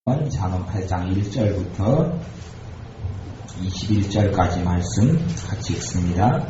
잠언 8장 1절부터 21절까지 말씀 같이 읽습니다.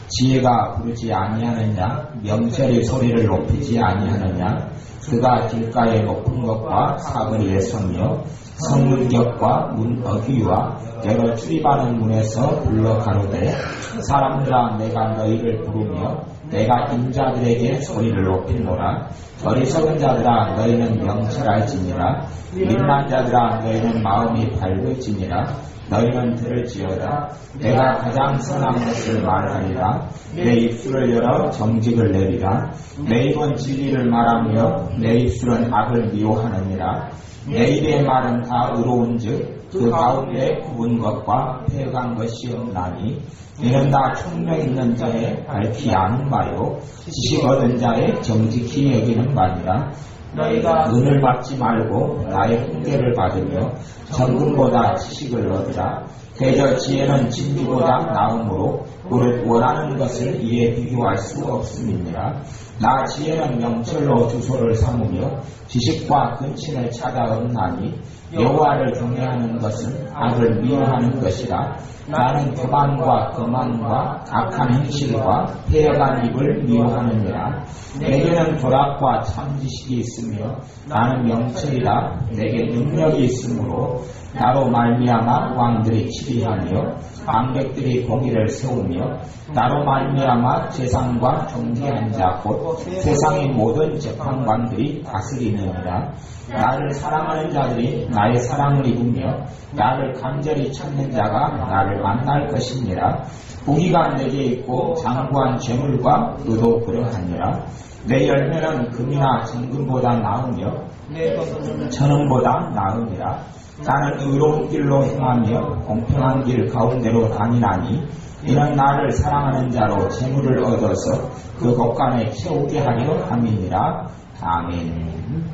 지혜가 부르지 아니하느냐, 명철이 소리를 높이지 아니하느냐, 그가 길가의 높은 것과 사거리에 서며 성문격과 문 어귀와 여러 출입하는 문에서 불러 가로되, 사람들아 내가 너희를 부르며 내가 인자들에게 소리를 높이노라. 어리석은 자들아 너희는 명철할지니라. 미련한 자들아 너희는 마음이 밝을지니라. 너희는 들을지어다. 내가 가장 선한 것을 말하리라. 내 입술을 열어 정직을 내리라. 내 입은 진리를 말하며 내 입술은 악을 미워하느니라. 내 입의 말은 다 의로운즉 그 가운데 굽은 것과 패간 것이 없나니, 이는 다 총명 있는 자의 밝히 아는 바요 지식 얻은 자의 정직히 여기는 바니라. 너희가 은을 받지 말고 나의 훈계를 받으며 정금보다 지식을 얻으라. 대저 지혜는 진주보다 나음으로 무릇 원하는 것을 이에 비교할 수 없음이니라. 나 지혜는 명철로 주소를 삼으며 지식과 근친을 찾아 얻나니, 여호와를 경외하는 것은 악을 미워하는 것이라. 나는 교만과 거만과 악한 행실과 패역한 입을 미워하느니라. 내게는 교락과 참 지식이 있으며 나는 명철이라. 내게 능력이 있으므로 나로 말미암아 왕들이 치리하며 방백들이 공의를 세우며 나로 말미암아 재상과 존귀한 자 곧 세상의 모든 재판관들이 다스리느니라. 나를 사랑하는 자들이 나의 사랑을 입으며 나를 간절히 찾는 자가 나를 만날 것이니라. 부귀가 내게 있고 장구한 재물과 의도 그러하니라. 내 열매는 금이나 정금보다 나으며 내 것은 천원보다 나으니라. 나는 의로운 길로 행하며 공평한 길 가운데로 다니나니, 이는 나를 사랑하는 자로 재물을 얻어서 그 곳간에 채우게 하려 함이니라. 아멘.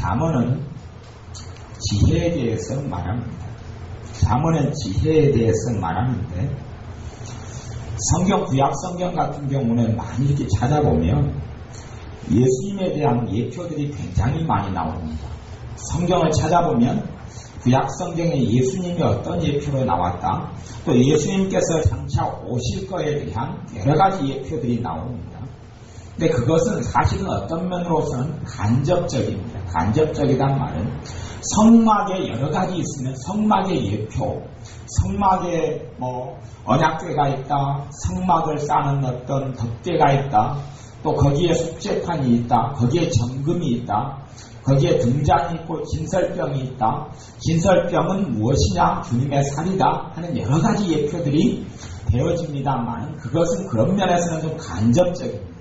잠언은 지혜에 대해서 말합니다. 잠언은 지혜에 대해서 말하는데, 성경, 구약 성경 같은 경우는 많이 이렇게 찾아보면 예수님에 대한 예표들이 굉장히 많이 나옵니다. 성경을 찾아보면 구약 성경에 예수님이 어떤 예표로 나왔다, 또 예수님께서 장차 오실 거에 대한 여러 가지 예표들이 나옵니다. 근데 그것은 사실은 어떤 면으로서는 간접적입니다. 간접적이란 말은 성막에 여러 가지 있으면 성막의 예표, 성막에 언약궤가 있다, 성막을 쌓는 어떤 덮개가 있다, 또 거기에 속죄판이 있다, 거기에 정금이 있다, 거기에 등잔이 있고 진설병이 있다, 진설병은 무엇이냐, 주님의 살이다 하는 여러 가지 예표들이 되어집니다만, 그것은 그런 면에서는 좀 간접적입니다.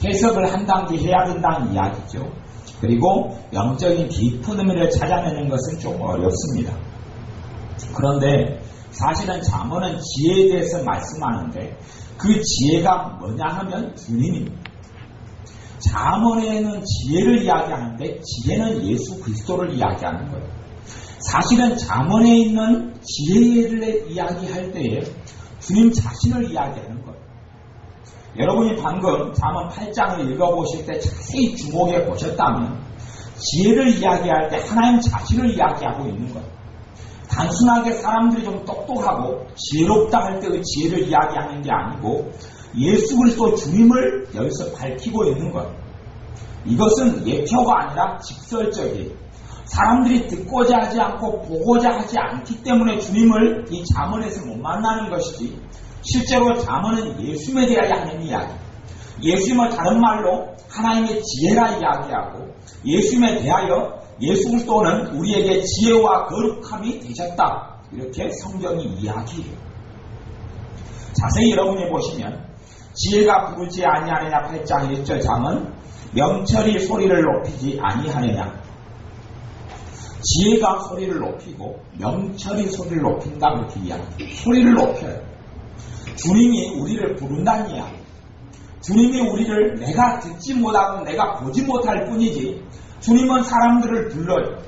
해석을 한 단계 해야 된다는 이야기죠. 그리고 영적인 깊은 의미를 찾아내는 것은 좀 어렵습니다. 그런데 사실은 잠언은 지혜에 대해서 말씀하는데, 그 지혜가 뭐냐 하면 주님입니다. 잠언에는 지혜를 이야기하는데 지혜는 예수 그리스도를 이야기하는 거예요. 사실은 잠언에 있는 지혜를 이야기할 때에 주님 자신을 이야기하는 거예요. 여러분이 방금 잠언 8장을 읽어보실 때 자세히 주목해 보셨다면 지혜를 이야기할 때 하나님 자신을 이야기하고 있는 거예요. 단순하게 사람들이 좀 똑똑하고 지혜롭다 할 때 그 지혜를 이야기하는 게 아니고 예수 그리스도 주님을 여기서 밝히고 있는 거예요. 이것은 예표가 아니라 직설적이에요. 사람들이 듣고자 하지 않고 보고자 하지 않기 때문에 주님을 이 잠언에서 못 만나는 것이지, 실제로 잠언은 예수님에 대하여 하는 이야기, 예수님을 다른 말로 하나님의 지혜라 이야기하고, 예수님에 대하여 예수 그리스도는 우리에게 지혜와 거룩함이 되셨다, 이렇게 성경이 이야기해요. 자세히 여러분이 보시면 지혜가 부르지 아니하느냐 8장 1절 잠언, 명철이 소리를 높이지 아니하느냐. 지혜가 소리를 높이고 명철이 소리를 높인다, 그렇게 이야기해요. 소리를 높여요. 주님이 우리를 부른다는 이야기. 주님이 우리를 내가 듣지 못하고 내가 보지 못할 뿐이지, 주님은 사람들을 불러요.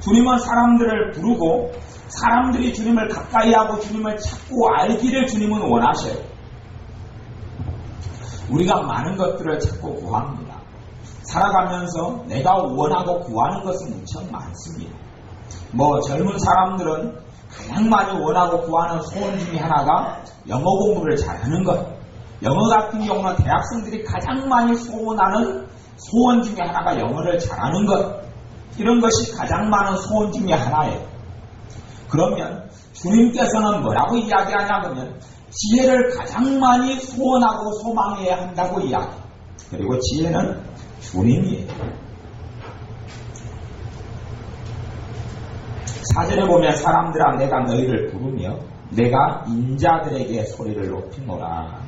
주님은 사람들을 부르고 사람들이 주님을 가까이 하고 주님을 찾고 알기를 주님은 원하셔요. 우리가 많은 것들을 찾고 구합니다. 살아가면서 내가 원하고 구하는 것은 무척 많습니다. 젊은 사람들은 가장 많이 원하고 구하는 소원 중에 하나가 영어 공부를 잘하는 것. 영어 같은 경우는 대학생들이 가장 많이 소원하는 소원 중에 하나가 영어를 잘하는 것. 이런 것이 가장 많은 소원 중에 하나예요. 그러면 주님께서는 뭐라고 이야기하냐면 지혜를 가장 많이 소원하고 소망해야 한다고 이야기해요. 그리고 지혜는 주님이에요. 사전에 보면 사람들아 내가 너희를 부르며 내가 인자들에게 소리를 높이노라.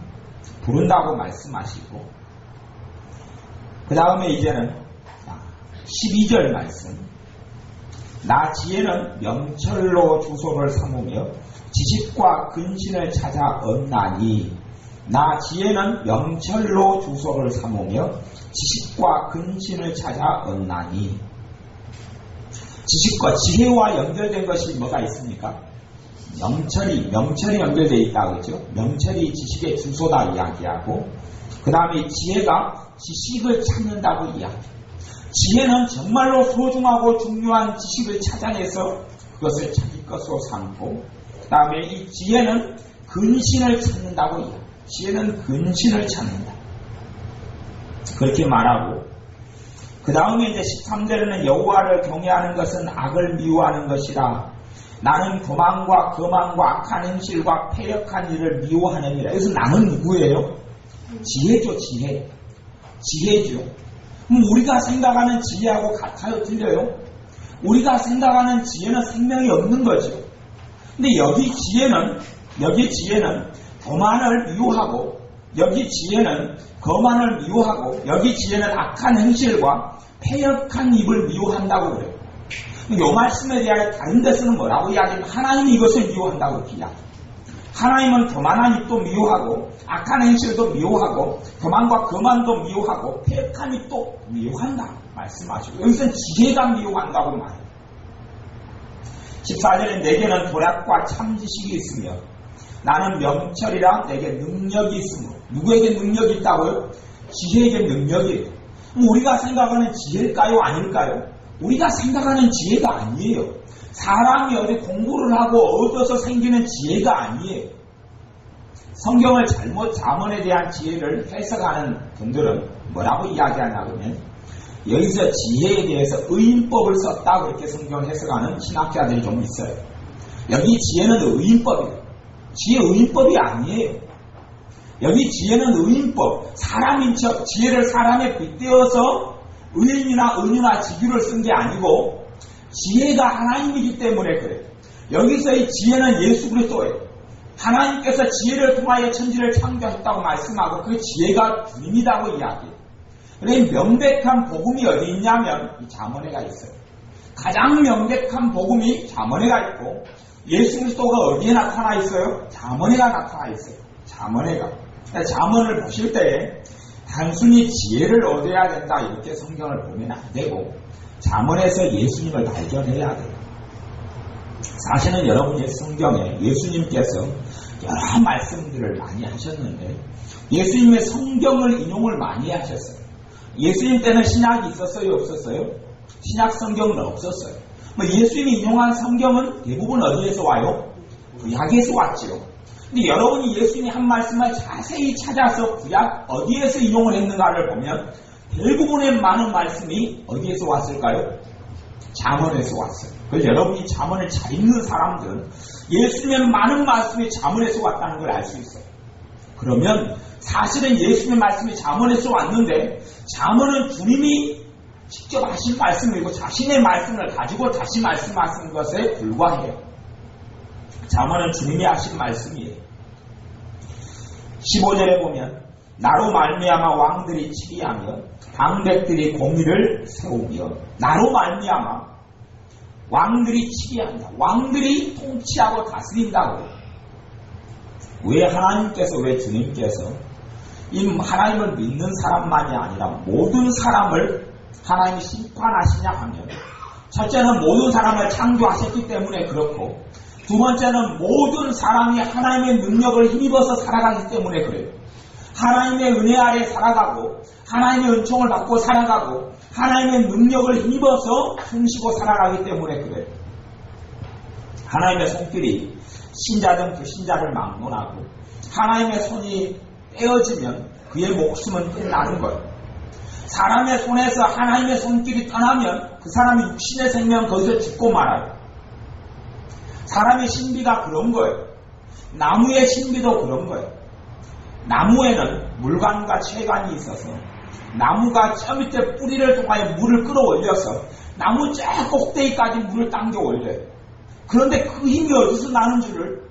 부른다고 말씀하시고 그 다음에 이제는 12절 말씀. 나 지혜는 명철로 주소를 삼으며 지식과 근신을 찾아 얻나니. 나 지혜는 명철로 주소를 삼으며 지식과 근신을 찾아 얻나니. 지식과 지혜와 연결된 것이 뭐가 있습니까? 명철이 연결되어 있다 그러죠. 명철이 지식의 주소다 이야기하고 그 다음에 지혜가 지식을 찾는다고 이야기해요. 지혜는 정말로 소중하고 중요한 지식을 찾아내서 그것을 자기 것으로 삼고 그 다음에 이 지혜는 근신을 찾는다고 이야기해요. 지혜는 근신을 찾는다. 그렇게 말하고 그 다음에 이제 13절에는 여호와를 경외하는 것은 악을 미워하는 것이라. 나는 교만과 거만과 악한 행실과 패역한 일을 미워하느니라. 여기서 나는 누구예요? 지혜죠. 지혜죠. 우리가 생각하는 지혜하고 같아요? 틀려요? 우리가 생각하는 지혜는 생명이 없는 거죠. 근데 여기 지혜는 교만을 미워하고 여기 지혜는 거만을 미워하고 여기 지혜는 악한 행실과 패역한 입을 미워한다고 그래요. 이 말씀에 대하여 다른 데서는 뭐라고 이야기하면 하나님이 이것을 미워한다고 이렇게 이야기해요. 하나님은 교만한 입도 미워하고 악한 행실도 미워하고 교만과 거만도 미워하고 패역한 입도 미워한다 말씀하시고 여기서는 지혜가 미워한다고 말해요. 14절에 내게는 도략과 참지식이 있으며 나는 명철이라 내게 능력이 있으므로. 누구에게 능력이 있다고요? 지혜에게 능력이에요. 우리가 생각하는 지혜일까요? 아닐까요? 우리가 생각하는 지혜가 아니에요. 사람이 어디 공부를 하고 얻어서 생기는 지혜가 아니에요. 성경을 잘못 자문에 대한 지혜를 해석하는 분들은 뭐라고 이야기하냐면 여기서 지혜에 대해서 의인법을 썼다 그렇게 성경을 해석하는 신학자들이 좀 있어요. 여기 지혜는 의인법이에요. 지혜 의인법이 아니에요. 여기 지혜는 의인법, 사람인 척 지혜를 사람에 빗대어서 의인이나 은유나 직유를 쓴 게 아니고 지혜가 하나님이기 때문에 그래요. 여기서의 지혜는 예수 그리스도예요. 하나님께서 지혜를 통하여 천지를 창조했다고 말씀하고 그 지혜가 주님이라고 이야기해요. 그래서 명백한 복음이 어디 있냐면 이 잠언에가 있어요. 가장 명백한 복음이 잠언에가 있고 예수 그리스도가 어디에 나타나 있어요? 잠언에가 나타나 있어요. 잠언을 보실 때 단순히 지혜를 얻어야 된다 이렇게 성경을 보면 안 되고 잠언에서 예수님을 발견해야 돼요. 사실은 여러분의 성경에 예수님께서 여러 말씀들을 많이 하셨는데 예수님의 성경을 인용을 많이 하셨어요. 예수님 때는 신약이 있었어요? 없었어요? 신약 성경은 없었어요. 예수님이 인용한 성경은 대부분 어디에서 와요? 구약에서 왔지요. 근데 여러분이 예수님이 한 말씀을 자세히 찾아서 구약 어디에서 인용을 했는가를 보면 대부분의 많은 말씀이 어디에서 왔을까요? 잠언에서 왔어요. 그래서 여러분이 잠언을 잘 읽는 사람들은 예수님의 많은 말씀이 잠언에서 왔다는 걸 알 수 있어요. 그러면 사실은 예수님의 말씀이 잠언에서 왔는데 잠언은 주님이 직접 하신 말씀이고 자신의 말씀을 가지고 다시 말씀하신 것에 불과해요. 잠언은 주님이 하신 말씀이에요. 15절에 보면 나로 말미암아 왕들이 치리하며 방백들이 공의를 세우며 나로 말미암아 왕들이 치리한다. 왕들이 통치하고 다스린다고. 왜 하나님께서 왜 주님께서 이 하나님을 믿는 사람만이 아니라 모든 사람을 하나님이 심판하시냐 하면 첫째는 모든 사람을 창조하셨기 때문에 그렇고 두 번째는 모든 사람이 하나님의 능력을 힘입어서 살아가기 때문에 그래요. 하나님의 은혜 아래 살아가고 하나님의 은총을 받고 살아가고 하나님의 능력을 힘입어서 숨쉬고 살아가기 때문에 그래요. 하나님의 손길이 신자든 불신자를 막론하고 하나님의 손이 떼어지면 그의 목숨은 끝나는 거예요. 사람의 손에서 하나님의 손길이 떠나면 그 사람이 육신의 생명 거기서 죽고 말아요. 사람의 신비가 그런 거예요. 나무의 신비도 그런 거예요. 나무에는 물관과 채관이 있어서 나무가 저 밑에 뿌리를 통하여 물을 끌어올려서 나무 저 꼭대기까지 물을 당겨 올려요. 그런데 그 힘이 어디서 나는 줄을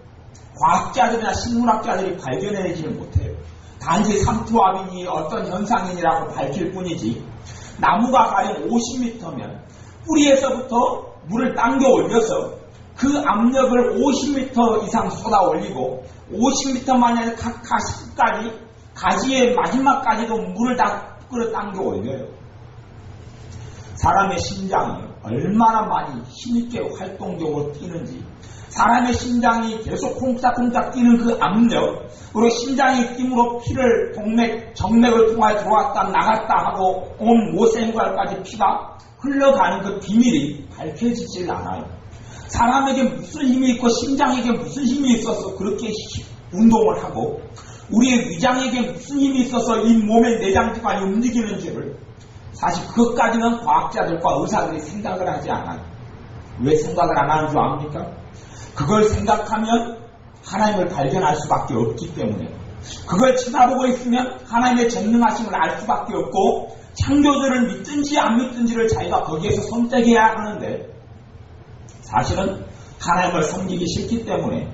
과학자들이나 식물학자들이 발견해내지를 못해요. 단지 삼투압이니 어떤 현상이니라고 밝힐 뿐이지 나무가 가령 50m면 뿌리에서부터 물을 당겨 올려서 그 압력을 50m 이상 쏟아 올리고 50m만이 아니라 각 가시까지 가지의 마지막까지도 물을 다 끌어당겨 올려요. 사람의 심장이 얼마나 많이 힘있게 활동적으로 뛰는지 사람의 심장이 계속 콩닥콩닥 뛰는 그 압력 그리고 심장의 뛰므로 피를 정맥을 통하여 들어왔다 나갔다 하고 온 모세혈관까지 피가 흘러가는 그 비밀이 밝혀지질 않아요. 사람에게 무슨 힘이 있고 심장에게 무슨 힘이 있어서 그렇게 운동을 하고 우리의 위장에게 무슨 힘이 있어서 이 몸의 내장기관이 움직이는지를 사실 그것까지는 과학자들과 의사들이 생각을 하지 않아요. 왜 생각을 안 하는 줄 압니까? 그걸 생각하면 하나님을 발견할 수밖에 없기 때문에 그걸 쳐다보고 있으면 하나님의 전능하심을 알 수밖에 없고 창조주를 믿든지 안 믿든지를 자기가 거기에서 선택해야 하는데 사실은 하나님을 섬기기 싫기 때문에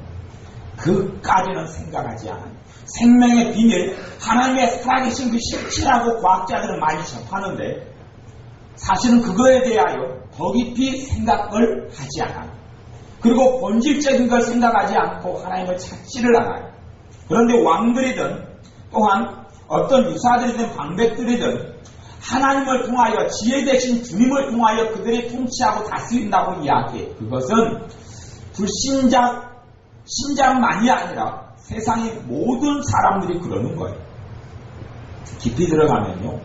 그까지는 생각하지 않아요. 생명의 비밀, 하나님의 살아계신 그 실체라고 과학자들은 많이 접하는데 사실은 그거에 대하여 더 깊이 생각을 하지 않아요. 그리고 본질적인 걸 생각하지 않고 하나님을 찾지를 않아요. 그런데 왕들이든 또한 어떤 유사들이든 방백들이든 하나님을 통하여 지혜 되신 주님을 통하여 그들이 통치하고 다스린다고 이야기해요. 그것은 신자만이 아니라 세상의 모든 사람들이 그러는 거예요. 깊이 들어가면요.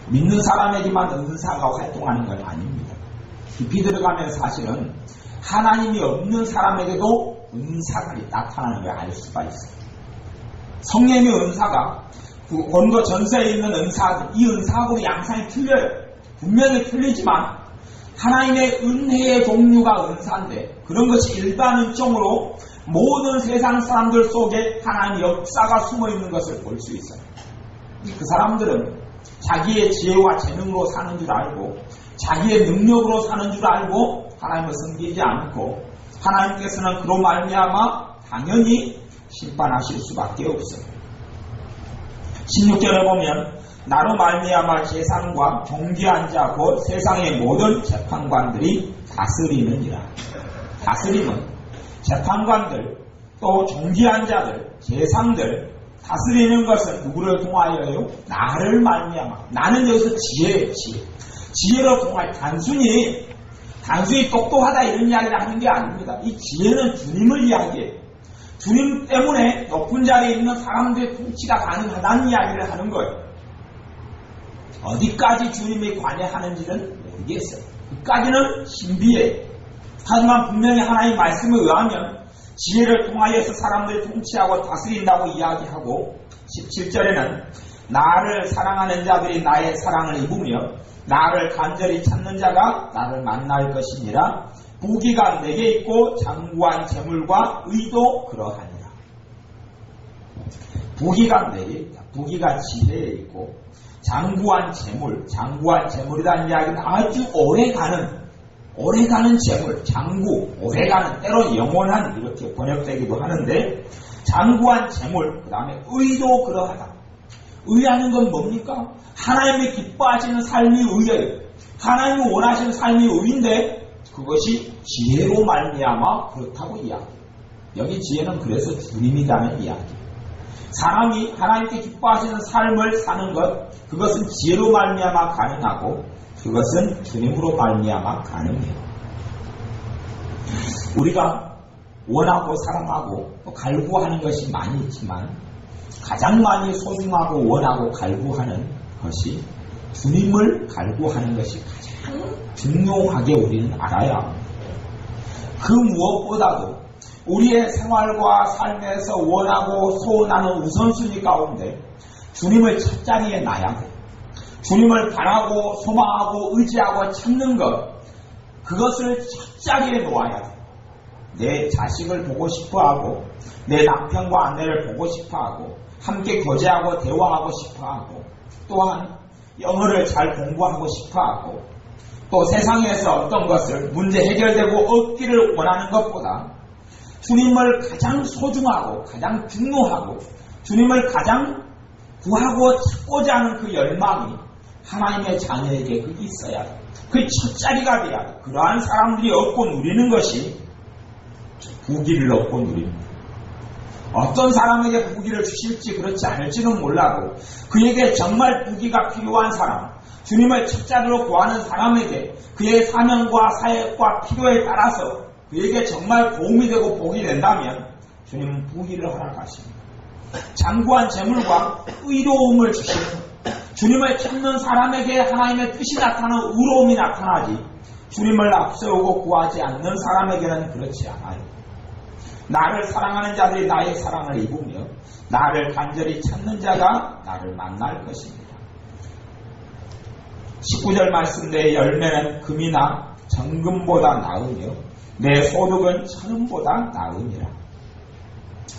믿는 사람에게만 은사가 활동하는 건 아닙니다. 깊이 들어가면 사실은 하나님이 없는 사람에게도 은사가 나타나는 걸 알 수가 있어요. 성령의 은사가 원고 전서에 있는 은사들, 이 은사하고 양상이 틀려요. 분명히 틀리지만 하나님의 은혜의 종류가 은사인데 그런 것이 일반은총으로 모든 세상 사람들 속에 하나님의 역사가 숨어있는 것을 볼 수 있어요. 그 사람들은 자기의 지혜와 재능으로 사는 줄 알고 자기의 능력으로 사는 줄 알고 하나님을 섬기지 않고 하나님께서는 그로 말미암아 당연히 심판하실 수밖에 없어요. 16절에 보면 나로 말미암아 재상과 경계한 자 곧 세상의 모든 재판관들이 다스리느니라. 다스림은 재판관들 또 종기한 자들 재상들 다스리는 것은 누구를 통하여요? 나를 말미암아. 나는 여기서 지혜예요. 지혜로 통하여 단순히 똑똑하다 이런 이야기를 하는 게 아닙니다. 이 지혜는 주님을 이야기해요. 주님 때문에 높은 자리에 있는 사람들의 통치가 가능하다는 이야기를 하는 거예요. 어디까지 주님이 관여하는지는 모르겠어요. 그까지는 신비해요. 하지만 분명히 하나님의 말씀에 의하면 지혜를 통하여서 사람들을 통치하고 다스린다고 이야기하고 17절에는 나를 사랑하는 자들이 나의 사랑을 입으며 나를 간절히 찾는 자가 나를 만날 것이니라. 부귀가 내게 있고 장구한 재물과 의도 그러하니라. 부귀가 내게 있다. 부귀가 지혜에 있고 장구한 재물이라는 이야기는 아주 오래가는 재물, 장구, 오래가는 때로 영원한 이렇게 번역되기도 하는데 장구한 재물, 그 다음에 의도 그러하다. 의하는 건 뭡니까? 하나님이 기뻐하시는 삶이 의예요. 하나님이 원하시는 삶이 의인데 그것이 지혜로 말미암아 그렇다고 이야기해요. 여기 지혜는 그래서 주님이라는 이야기예요. 사람이 하나님께 기뻐하시는 삶을 사는 것, 그것은 지혜로 말미암아 가능하고 그것은 주님으로 말미암아 가능해요. 우리가 원하고 사랑하고 갈구하는 것이 많이 있지만 가장 많이 소중하고 원하고 갈구하는 것이 주님을 갈구하는 것이 가장 중요하게 우리는 알아야 합니다. 그 무엇보다도 우리의 생활과 삶에서 원하고 소원하는 우선순위 가운데 주님을 첫 자리에 놔야 돼. 주님을 바라고 소망하고 의지하고 찾는 것, 그것을 첫 자리에 놓아야 돼. 내 자식을 보고 싶어하고 내 남편과 아내를 보고 싶어하고 함께 교제하고 대화하고 싶어하고 또한 영어를 잘 공부하고 싶어하고 또 세상에서 어떤 것을 문제 해결되고 얻기를 원하는 것보다 주님을 가장 소중하고 가장 중요하고 주님을 가장 구하고 찾고자 하는 그 열망이 하나님의 자녀에게 그게 있어야 돼. 그 첫 자리가 돼야 돼. 그러한 사람들이 얻고 누리는 것이 부귀를 얻고 누립니다. 어떤 사람에게 부귀를 주실지 그렇지 않을지는 몰라도 그에게 정말 부귀가 필요한 사람, 주님을 첫 자리로 구하는 사람에게 그의 사명과 사역과 필요에 따라서 그에게 정말 도움이 되고 복이 된다면 주님은 부귀를 허락하십니다. 장구한 재물과 의로움을 주시고 주님을 찾는 사람에게 하나님의 뜻이 나타나는 의로움이 나타나지 주님을 앞세우고 구하지 않는 사람에게는 그렇지 않아요. 나를 사랑하는 자들이 나의 사랑을 입으며 나를 간절히 찾는 자가 나를 만날 것입니다. 19절 말씀 내 열매는 금이나 정금보다 나으며 내 소득은 천금보다 나으니라.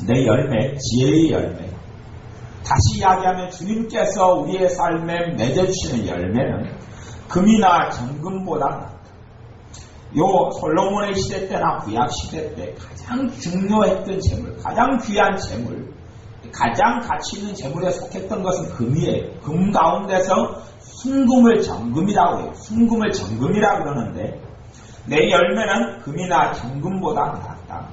내 열매, 지혜의 열매. 다시 이야기하면 주님께서 우리의 삶에 맺어주시는 열매는 금이나 정금보다 낫다. 요 솔로몬의 시대 때나 구약 시대 때 가장 중요했던 재물, 가장 귀한 재물, 가장 가치 있는 재물에 속했던 것은 금이에요. 금 가운데서 순금을 정금이라고 해요. 순금을 정금이라고 그러는데 내 열매는 금이나 정금보다 낫다.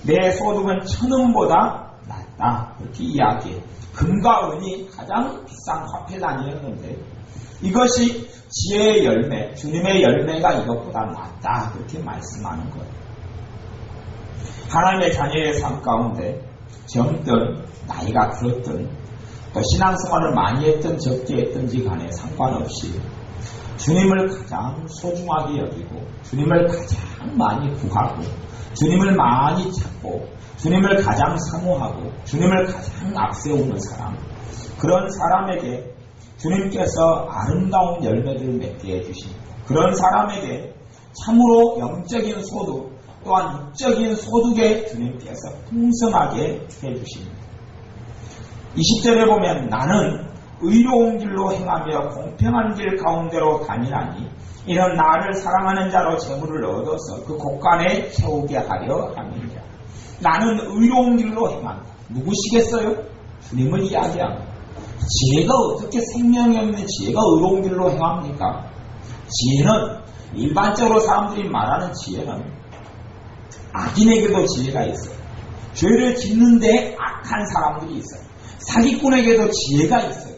내 소득은 천금보다 낫다. 이렇게 이야기해요. 금과 은이 가장 비싼 화폐 단위였는데 이것이 지혜의 열매, 주님의 열매가 이것보다 낫다. 그렇게 말씀하는 거예요. 하나님의 자녀의 삶 가운데 젊든 나이가 들었든 또 신앙생활을 많이 했든 적게 했든지 간에 상관없이 주님을 가장 소중하게 여기고 주님을 가장 많이 구하고 주님을 많이 찾고 주님을 가장 사모하고 주님을 가장 앞세우는 사람, 그런 사람에게 주님께서 아름다운 열매들을 맺게 해주십니다. 그런 사람에게 참으로 영적인 소득 또한 육적인 소득에 주님께서 풍성하게 해주십니다. 20절에 보면 나는 의로운 길로 행하며 공평한 길 가운데로 다니나니 이는 나를 사랑하는 자로 재물을 얻어서 그 곳간에 채우게 하려 함이니라. 나는 의로운 길로 행한다. 누구시겠어요? 주님을 이야기합니다. 지혜가 어떻게 생명이 없는 지혜가 의로운 길로 행합니까? 지혜는 일반적으로 사람들이 말하는 지혜는 악인에게도 지혜가 있어요. 죄를 짓는데 악한 사람들이 있어요. 사기꾼에게도 지혜가 있어요.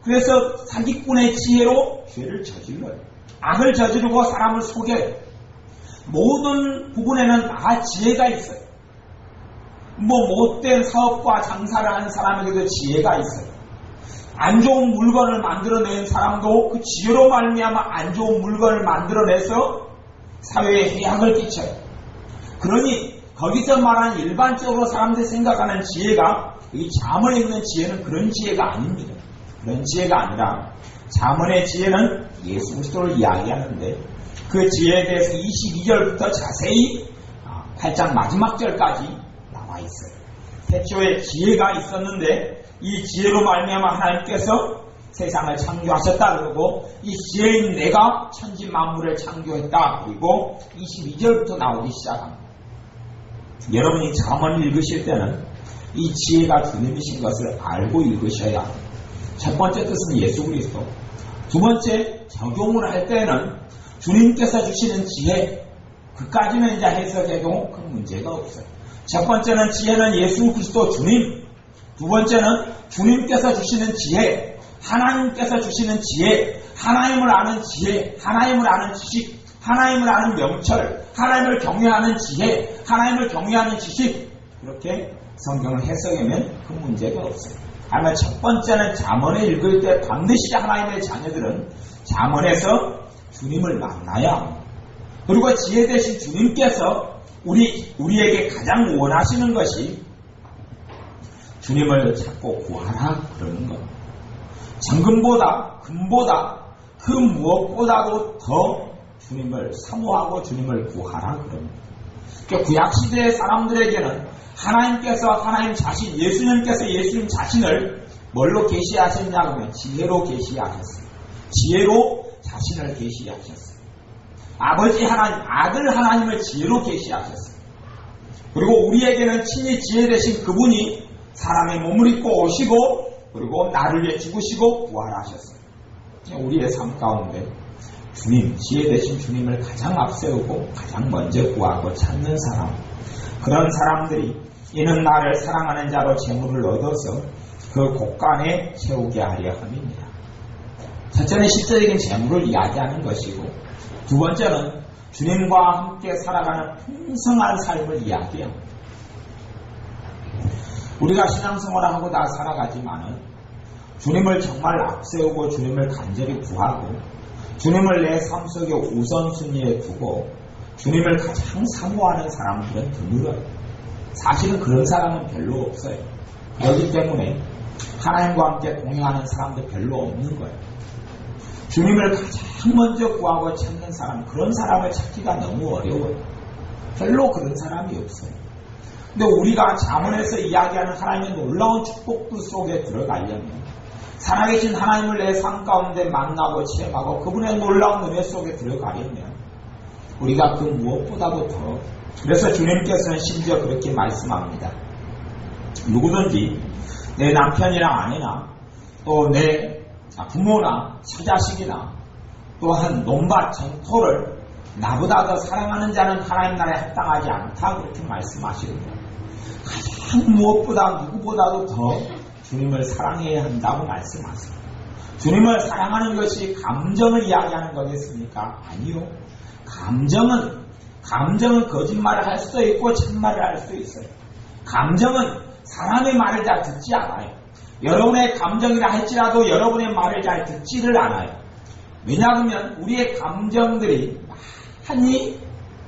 그래서 사기꾼의 지혜로 죄를 저질러요. 악을 저지르고 사람을 속여요. 모든 부분에는 다 지혜가 있어요. 못된 사업과 장사를 하는 사람에게도 지혜가 있어요. 안 좋은 물건을 만들어낸 사람도 그 지혜로 말미암아 안 좋은 물건을 만들어내서 사회에 해악을 끼쳐요. 그러니 거기서 말하는 일반적으로 사람들이 생각하는 지혜가 이 잠언에 있는 지혜는 그런 지혜가 아닙니다. 그런 지혜가 아니라 잠언의 지혜는 예수 그리스도를 이야기하는데 그 지혜에 대해서 22절부터 자세히 8장 마지막 절까지 나와 있어요. 태초에 지혜가 있었는데 이 지혜로 말미암아 하나님께서 세상을 창조하셨다 그러고 이 지혜인 내가 천지 만물을 창조했다 그리고 22절부터 나오기 시작합니다. 여러분이 잠언을 읽으실 때는 이 지혜가 주님이신 것을 알고 읽으셔야 합니다. 첫 번째 뜻은 예수 그리스도, 두 번째 적용을 할 때는 주님께서 주시는 지혜, 그까지는 이제 해석해도 큰 문제가 없어요. 첫 번째는 지혜는 예수 그리스도 주님, 두 번째는 주님께서 주시는 지혜, 하나님께서 주시는 지혜, 하나님을 아는 지혜, 하나님을 아는 지식, 하나님을 아는 명철, 하나님을 경외하는 지혜, 하나님을 경외하는 지식, 이렇게 성경을 해석하면 큰 문제가 없어요. 아마 첫 번째는 잠언을 읽을 때 반드시 하나님의 자녀들은 잠언에서 주님을 만나야 합니다. 그리고 지혜 되신 주님께서 우리에게 가장 원하시는 것이 주님을 찾고 구하라 그러는 것. 정금보다 금보다 그 무엇보다도 더 주님을 사모하고 주님을 구하라 그럽니다. 구약시대의 사람들에게는 하나님께서 하나님 자신, 예수님께서 예수님 자신을 뭘로 계시하셨냐 하면 지혜로 계시하셨어요. 지혜로 자신을 계시하셨어요. 아버지 하나님, 아들 하나님을 지혜로 계시하셨어요. 그리고 우리에게는 친히 지혜 되신 그분이 사람의 몸을 입고 오시고 그리고 나를 위해 죽으시고 부활하셨어요. 우리의 삶 가운데 주님, 지혜 되신 주님을 가장 앞세우고 가장 먼저 구하고 찾는 사람, 그런 사람들이 이는 나를 사랑하는 자로 재물을 얻어서 그 곳간에 채우게 하려 함입니다. 첫째는 실제적인 재물을 이야기하는 것이고, 두 번째는 주님과 함께 살아가는 풍성한 삶을 이야기합니다. 우리가 신앙생활을 하고 다 살아가지만은 주님을 정말 앞세우고 주님을 간절히 구하고 주님을 내 삶 속에 우선순위에 두고 주님을 가장 사모하는 사람들은 드물어요. 사실은 그런 사람은 별로 없어요. 그렇기 때문에 하나님과 함께 동행하는 사람도 별로 없는 거예요. 주님을 가장 먼저 구하고 찾는 사람, 그런 사람을 찾기가 너무 어려워요. 별로 그런 사람이 없어요. 근데 우리가 잠언에서 이야기하는 하나님의 놀라운 축복들 속에 들어가려면, 살아계신 하나님을 내 삶 가운데 만나고 체험하고 그분의 놀라운 은혜 속에 들어가려면 우리가 그 무엇보다도 더, 그래서 주님께서는 심지어 그렇게 말씀합니다. 누구든지 내 남편이나 아내나 또 내 부모나 처자식이나 또한 논밭 전토를 나보다 더 사랑하는 자는 하나님 나라에 합당하지 않다, 그렇게 말씀하시는데, 가장 무엇보다 누구보다도 더 주님을 사랑해야 한다고 말씀하세요. 주님을 사랑하는 것이 감정을 이야기하는 거겠습니까? 아니요. 감정은 거짓말을 할 수도 있고 참말을 할 수도 있어요. 감정은 사람의 말을 잘 듣지 않아요. 여러분의 감정이라 할지라도 여러분의 말을 잘 듣지를 않아요. 왜냐하면 우리의 감정들이 많이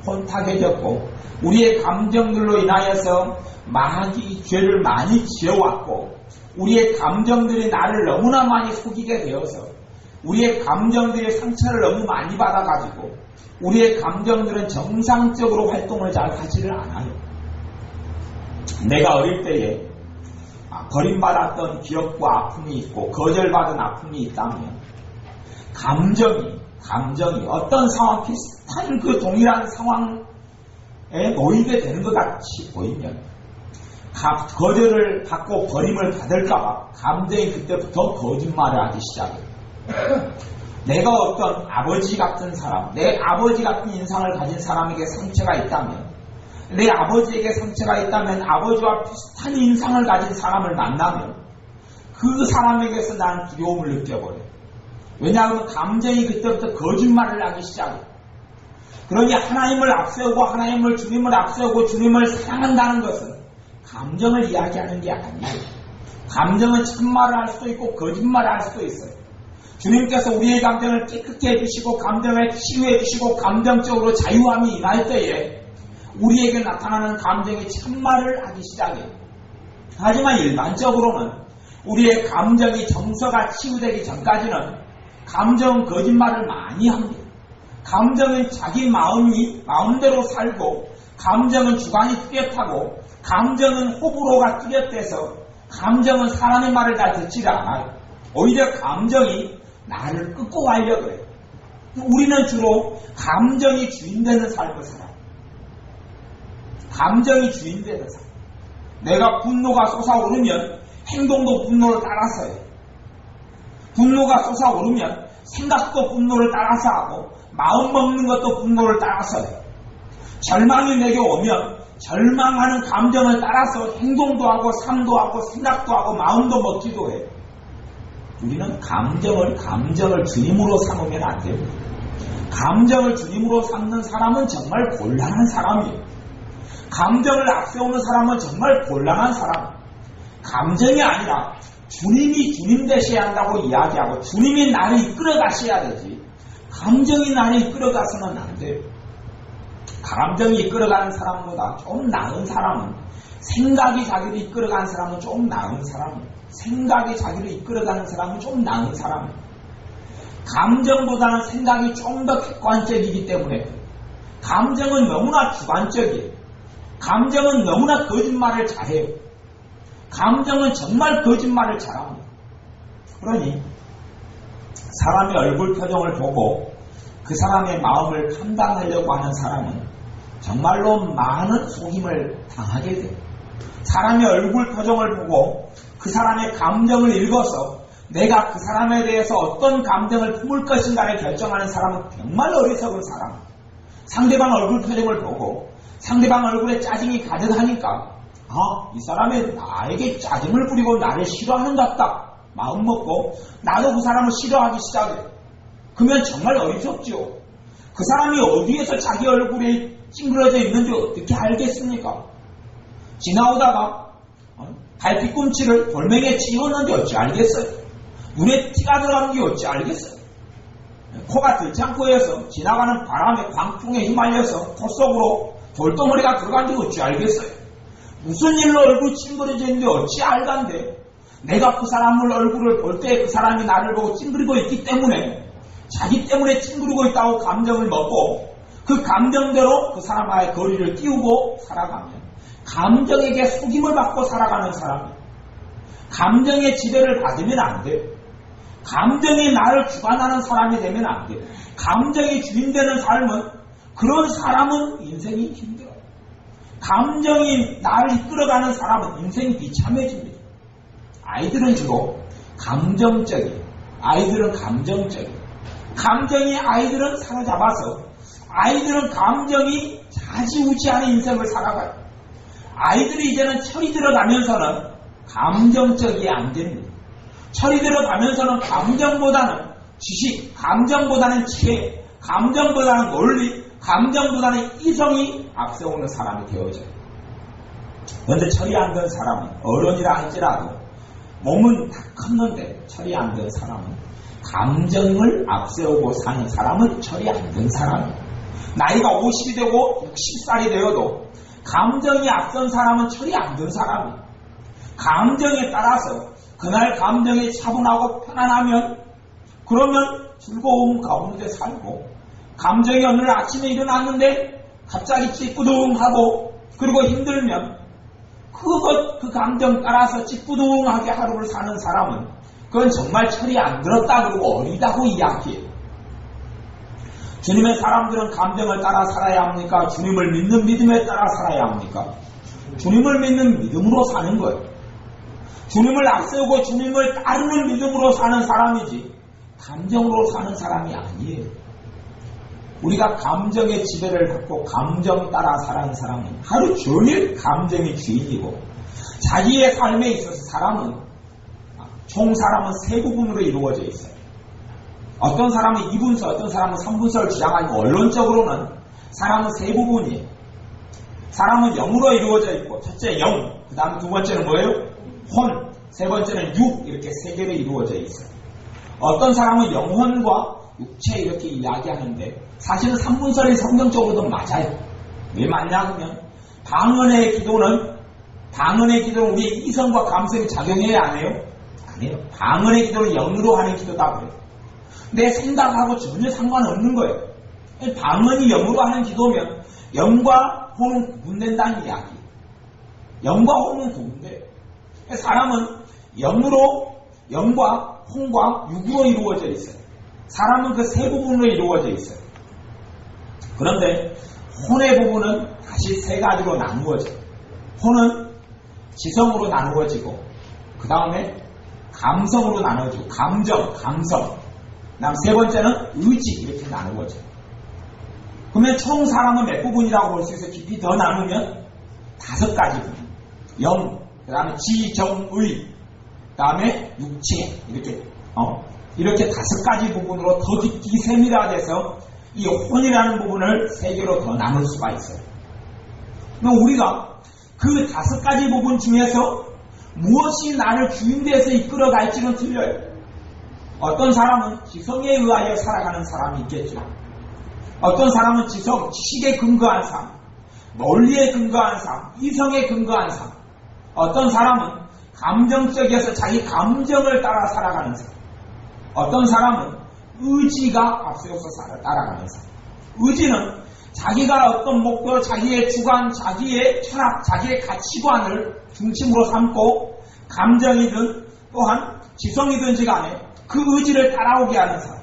혼탁해졌고 우리의 감정들로 인하여서 많이 죄를 많이 지어왔고 우리의 감정들이 나를 너무나 많이 속이게 되어서 우리의 감정들이 상처를 너무 많이 받아가지고 우리의 감정들은 정상적으로 활동을 잘 하지를 않아요. 내가 어릴 때에 버림받았던 기억과 아픔이 있고 거절받은 아픔이 있다면 감정이 어떤 상황 비슷한 그 동일한 상황에 놓이게 되는 것 같이 보이면 거절을 받고 버림을 받을까봐 감정이 그때부터 거짓말을 하기 시작해요. 내가 어떤 아버지 같은 사람, 내 아버지 같은 인상을 가진 사람에게 상처가 있다면, 내 아버지에게 상처가 있다면 아버지와 비슷한 인상을 가진 사람을 만나면 그 사람에게서 나는 두려움을 느껴버려요. 왜냐하면 감정이 그때부터 거짓말을 하기 시작해요. 그러니 하나님을 앞세우고 주님을 앞세우고 주님을 사랑한다는 것은 감정을 이야기하는 게 아니에요. 감정은 참말을 할 수도 있고 거짓말을 할 수도 있어요. 주님께서 우리의 감정을 깨끗게 해주시고 감정을 치유해 주시고 감정적으로 자유함이 임할 때에 우리에게 나타나는 감정이 참말을 하기 시작해요. 하지만 일반적으로는 우리의 감정이 정서가 치유되기 전까지는 감정은 거짓말을 많이 합니다. 감정은 자기 마음대로 살고 감정은 주관이 뚜렷하고 감정은 호불호가 뚜렷해서 감정은 사람의 말을 잘 듣지를 않아요. 오히려 감정이 나를 끌고 가려고 해요. 우리는 주로 감정이 주인되는 삶을 살아요. 감정이 주인되는 삶. 내가 분노가 솟아오르면 행동도 분노를 따라서 해요. 분노가 솟아오르면 생각도 분노를 따라서 하고 마음 먹는 것도 분노를 따라서 해요. 절망이 내게 오면 절망하는 감정을 따라서 행동도 하고 삶도 하고 생각도 하고 마음도 먹기도 해요. 우리는 감정을 주님으로 삼으면 안 됩니다. 감정을 주님으로 삼는 사람은 정말 곤란한 사람이에요. 감정을 앞세우는 사람은 정말 곤란한 사람. 감정이 아니라 주님이 주님 되셔야 한다고 이야기하고 주님이 나를 이끌어 가셔야 되지. 감정이 나를 이끌어 가서는 안 돼요. 감정이 이끌어가는 사람보다 좀 나은 사람은, 생각이 자기를 이끌어가는 사람은 좀 나은 사람, 생각이 자기를 이끌어가는 사람은 좀 나은 사람, 감정보다는 생각이 좀 더 객관적이기 때문에 감정은 너무나 주관적이에요. 감정은 너무나 거짓말을 잘해요. 감정은 정말 거짓말을 잘합니다. 그러니 사람의 얼굴 표정을 보고 그 사람의 마음을 판단하려고 하는 사람은 정말로 많은 속임을 당하게 돼요. 사람의 얼굴 표정을 보고 그 사람의 감정을 읽어서 내가 그 사람에 대해서 어떤 감정을 품을 것인가를 결정하는 사람은 정말 어리석은 사람. 상대방 얼굴 표정을 보고 상대방 얼굴에 짜증이 가득하니까 이 사람이 나에게 짜증을 부리고 나를 싫어하는 것 같다 마음 먹고 나도 그 사람을 싫어하기 시작해. 그러면 정말 어리석죠. 그 사람이 어디에서 자기 얼굴에 찡그러져 있는지 어떻게 알겠습니까? 지나오다가 발 뒤꿈치를 돌멩이에 찧었는지 어찌 알겠어요? 눈에 티가 들어가는 게 어찌 알겠어요? 코가 들창고에서 지나가는 바람에 광풍에 휘말려서 코 속으로 돌덩어리가 들어간지 어찌 알겠어요? 무슨 일로 얼굴이 찡그러져 있는데 어찌 알간데? 내가 그 사람을 얼굴을 볼 때 그 사람이 나를 보고 찡그리고 있기 때문에 자기 때문에 찡그리고 있다고 감정을 먹고 그 감정대로 그 사람과의 거리를 띄우고 살아가면 감정에게 속임을 받고 살아가는 사람이에요. 감정의 지배를 받으면 안 돼요. 감정이 나를 주관하는 사람이 되면 안 돼요. 감정이 주인되는 삶은 그런 사람은 인생이 힘들어요. 감정이 나를 이끌어가는 사람은 인생이 비참해집니다. 아이들은 주로 감정적이에요. 아이들은 감정적이에요. 감정이 아이들은 사로잡아서 아이들은 감정이 좌지우지하는 인생을 살아가요. 아이들이 이제는 철이 들어가면서는 감정적이 안 됩니다. 철이 들어가면서는 감정보다는 지식, 감정보다는 지혜, 감정보다는 논리, 감정보다는 이성이 앞세우는 사람이 되어져요. 그런데 철이 안 든 사람은 어른이라 할지라도 몸은 다 컸는데 철이 안 든 사람은 감정을 앞세우고 사는 사람은 철이 안 든 사람이에요. 나이가 50이 되고 60살이 되어도 감정이 앞선 사람은 철이 안 든 사람이에요. 감정에 따라서 그날 감정이 차분하고 편안하면 그러면 즐거움 가운데 살고, 감정이 어느 날 아침에 일어났는데 갑자기 찌뿌둥하고 그리고 힘들면 그 감정 따라서 찌뿌둥하게 하루를 사는 사람은 그건 정말 철이 안 들었다 그러고 어리다고 이야기해요. 주님의 사람들은 감정을 따라 살아야 합니까? 주님을 믿는 믿음에 따라 살아야 합니까? 주님을 믿는 믿음으로 사는 거예요. 주님을 앞세우고 주님을 따르는 믿음으로 사는 사람이지 감정으로 사는 사람이 아니에요. 우리가 감정의 지배를 받고 감정 따라 살아가는 사람은 하루 종일 감정이 주인이고, 자기의 삶에 있어서 총 사람은 세 부분으로 이루어져 있어요. 어떤 사람은 2분서, 어떤 사람은 3분서를 주장하고, 언론적으로는 사람은 세 부분이에요. 사람은 영으로 이루어져 있고, 첫째 영, 그 다음 두 번째는 뭐예요? 혼, 세 번째는 육, 이렇게 세 개로 이루어져 있어요. 어떤 사람은 영혼과 육체 이렇게 이야기하는데 사실은 3분설이 성경적으로도 맞아요. 왜 맞냐 하면 방언의 기도는 우리 이성과 감성이 작용해야 안 해요? 아니에요. 방언의 기도는 영으로 하는 기도다 그래요. 내 생각하고 전혀 상관없는 거예요. 방언이 영으로 하는 기도면 영과 혼은 구분된다는 이야기. 영과 혼은 구분돼요. 사람은 영과 혼과 육으로 이루어져 있어요. 사람은 그 세 부분으로 이루어져 있어요. 그런데 혼의 부분은 다시 세 가지로 나누어져요. 혼은 지성으로 나누어지고, 그 다음에 감성으로 나누어지고, 감성. 그 다음 세 번째는 의지, 이렇게 나누어져요. 그러면 총 사람은 몇 부분이라고 볼 수 있어요? 깊이 더 나누면 5가지 부분. 영, 그 다음에 지, 정, 의, 그 다음에 육체, 이렇게 5가지 부분으로 더 깊이 세밀화돼서 이 혼이라는 부분을 3개로 더 나눌 수가 있어요. 그럼 우리가 그 5가지 부분 중에서 무엇이 나를 주인되어서 이끌어갈지는 틀려요. 어떤 사람은 지성에 의하여 살아가는 사람이 있겠죠. 어떤 사람은 지식에 근거한 삶, 논리에 근거한 삶, 이성에 근거한 삶. 어떤 사람은 감정적이어서 자기 감정을 따라 살아가는 삶. 어떤 사람은 의지가 앞세워서 따라가는 삶. 의지는 자기가 어떤 목표, 자기의 주관, 자기의 철학, 자기의 가치관을 중심으로 삼고 감정이든 또한 지성이든지 간에 그 의지를 따라오게 하는 사람.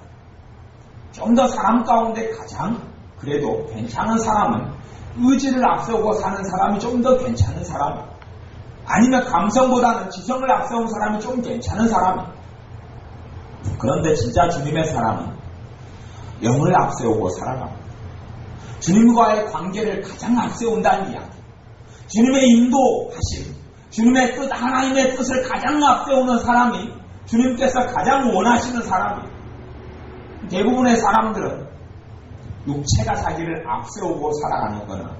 좀 더 사람 가운데 가장 그래도 괜찮은 사람은 의지를 앞세우고 사는 사람이 좀 더 괜찮은 사람. 아니면 감성보다는 지성을 앞세운 사람이 좀 괜찮은 사람. 그런데 진짜 주님의 사람은 영을 앞세우고 살아갑니다. 주님과의 관계를 가장 앞세운다는 이야기. 주님의 인도하심, 주님의 뜻, 하나님의 뜻을 가장 앞세우는 사람이 주님께서 가장 원하시는 사람이에요. 대부분의 사람들은 육체가 자기를 앞세우고 살아가는 거나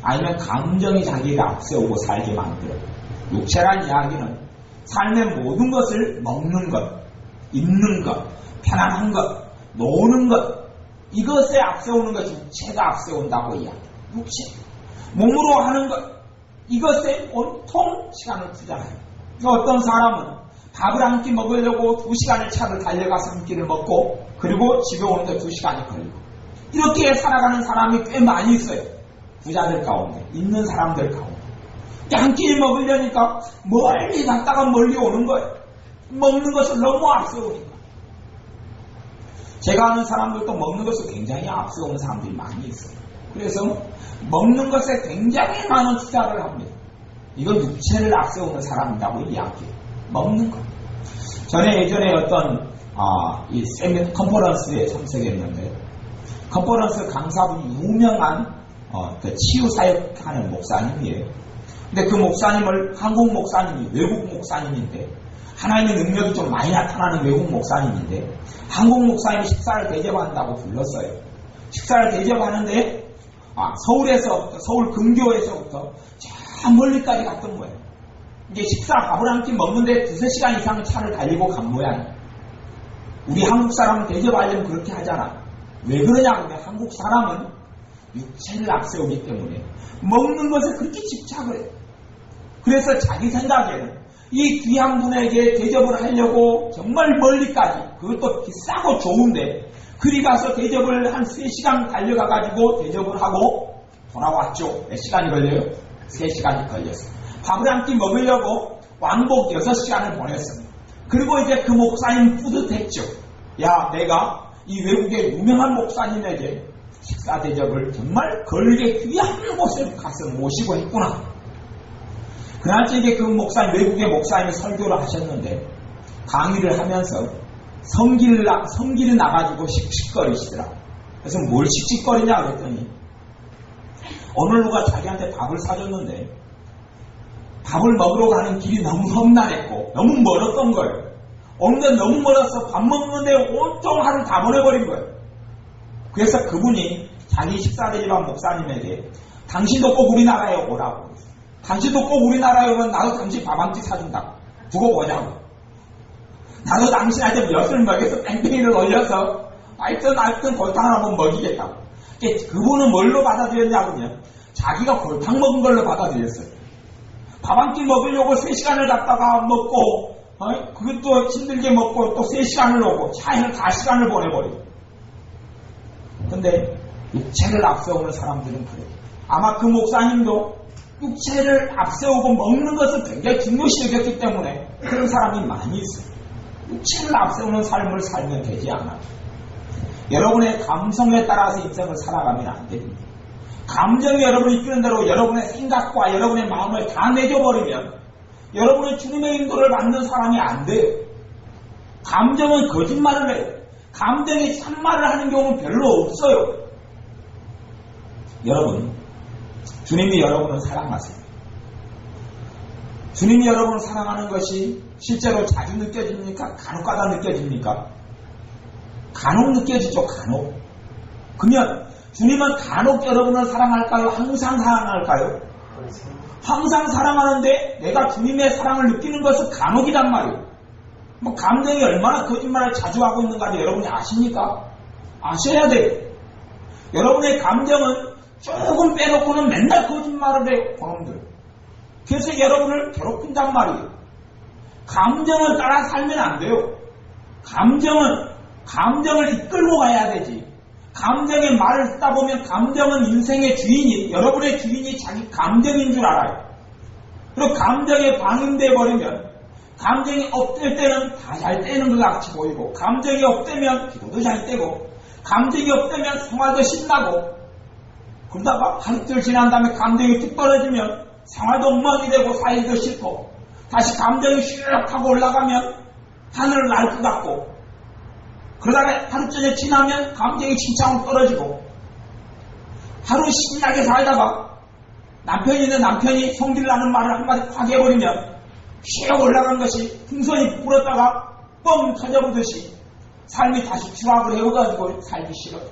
아니면 감정이 자기를 앞세우고 살게 만들어요. 육체란 이야기는 삶의 모든 것을 먹는 것, 입는 것, 편안한 것, 노는 것, 이것에 앞세우는 것이 육체가 앞세운다고 이야기해요. 육체. 몸으로 하는 것, 이것에 온통 시간을 투자해요. 어떤 사람은 밥을 한 끼 먹으려고 2시간을 차를 달려가서 한 끼를 먹고 그리고 집에 오는데 2시간이 걸리고 이렇게 살아가는 사람이 꽤 많이 있어요. 부자들 가운데, 있는 사람들 가운데. 한 끼 먹으려니까 멀리 갔다가 멀리 오는 거예요. 먹는 것을 너무 앞세우니까. 제가 아는 사람들도 먹는 것을 굉장히 앞세우는 사람들이 많이 있어요. 그래서 먹는 것에 굉장히 많은 투자를 합니다. 이건 육체를 앞세우는 사람이라고 이야기해요. 먹는 것. 전에 예전에 어떤 이 컨퍼런스에 참석했는데 컨퍼런스 강사분이 유명한 그 치유사역하는 목사님이에요. 근데 그 목사님을 한국 목사님이 외국 목사님인데 하나님의 능력이 좀 많이 나타나는 외국 목사님인데 한국 목사님이 식사를 대접한다고 불렀어요. 식사를 대접하는데 서울 근교에서부터 저 멀리까지 갔던 거예요. 이게 식사 밥을 한 끼 먹는데 2-3시간 이상 차를 달리고 간 모양이에요. 우리 한국 사람은 대접하려면 그렇게 하잖아. 왜 그러냐면 한국 사람은 육체를 앞세우기 때문에 먹는 것에 그렇게 집착을 해요. 그래서 자기 생각에는 이 귀한 분에게 대접을 하려고 정말 멀리까지, 그것도 비싸고 좋은데 그리 가서 대접을 한 3시간 달려가가지고 대접을 하고 돌아왔죠. 몇 시간이 걸려요? 3시간이 걸렸어요. 밥을 한 끼 먹으려고 왕복 6시간을 보냈습니다. 그리고 이제 그 목사님 뿌듯했죠. 야, 내가 이 외국의 유명한 목사님에게 식사 대접을 정말 걸게 귀한 곳에 가서 모시고 했구나. 그날 저에게 그 목사님, 외국의 목사님이 설교를 하셨는데 강의를 하면서 성길이 나가지고 씩씩거리시더라. 그래서 뭘 씩씩거리냐 그랬더니 오늘 누가 자기한테 밥을 사줬는데 밥을 먹으러 가는 길이 너무 험난했고 너무 멀었던 거예요. 오는데 너무 멀어서 밥 먹는데 온통 하루 다 보내버린 거예요. 그래서 그분이 자기 식사 대접한 목사님에게 당신도 꼭 우리나라에 오라고, 당신도 꼭 우리나라에 오면 나도 당신 밥 한 끼 사준다. 두고 보자고. 나도 당신한테 엿을 먹여서 뺑뺑이를 올려서 하여튼 골탕 한번 먹이겠다고. 그분은 뭘로 받아들였냐면요, 자기가 골탕 먹은 걸로 받아들였어요. 밥 한 끼 먹으려고 3시간을 갔다가 먹고 그것도 힘들게 먹고 또 3시간을 오고 차에서 4시간을 보내버리고. 근데 육체를 앞세우는 사람들은 그래요. 아마 그 목사님도 육체를 앞세우고 먹는 것을 굉장히 중요시 여겼기 때문에 그런 사람이 많이 있어요. 육체를 앞세우는 삶을 살면 되지 않아요. 여러분의 감성에 따라서 인생을 살아가면 안 됩니다. 감정이 여러분을 이끄는 대로 여러분의 생각과 여러분의 마음을 다 내줘버리면 여러분은 주님의 인도를 받는 사람이 안 돼요. 감정은 거짓말을 해요. 감정이 참말을 하는 경우는 별로 없어요. 여러분, 주님이 여러분을 사랑하세요. 주님이 여러분을 사랑하는 것이 실제로 자주 느껴집니까? 간혹가다 느껴집니까? 간혹 느껴지죠. 간혹. 그러면 주님은 간혹 여러분을 사랑할까요? 항상 사랑할까요? 항상 사랑하는데 내가 주님의 사랑을 느끼는 것은 간혹이란 말이에요. 뭐 감정이 얼마나 거짓말을 자주 하고 있는가 여러분이 아십니까? 아셔야 돼요. 여러분의 감정은 조금 빼놓고는 맨날 거짓말을 해요. 그놈들. 그래서 여러분을 괴롭힌단 말이에요. 감정을 따라 살면 안 돼요. 감정을 이끌고 가야 되지. 감정의 말을 듣다 보면 감정은 인생의 주인이, 여러분의 주인이 자기 감정인 줄 알아요. 그리고 감정에 방임돼 버리면 감정이 업될 때는 다 잘 되는 것 같이 보이고, 감정이 업되면 기도도 잘 되고, 감정이 업되면 생활도 신나고, 그러다가 하루 이틀 지난 다음에 감정이 뚝 떨어지면 생활도 엉망이 되고 살기도 싫고, 다시 감정이 슉 하고 올라가면 하늘을 날 것 같고, 그러다가 하루 전에 지나면 감정이 진창으로 떨어지고, 하루 신나게 살다가 남편이 성질나는 말을 한마디 확 해버리면 슉 올라간 것이 풍선이 부풀었다가 뻥 터져보듯이 삶이 다시 추락을 해오가지고 살기 싫어요.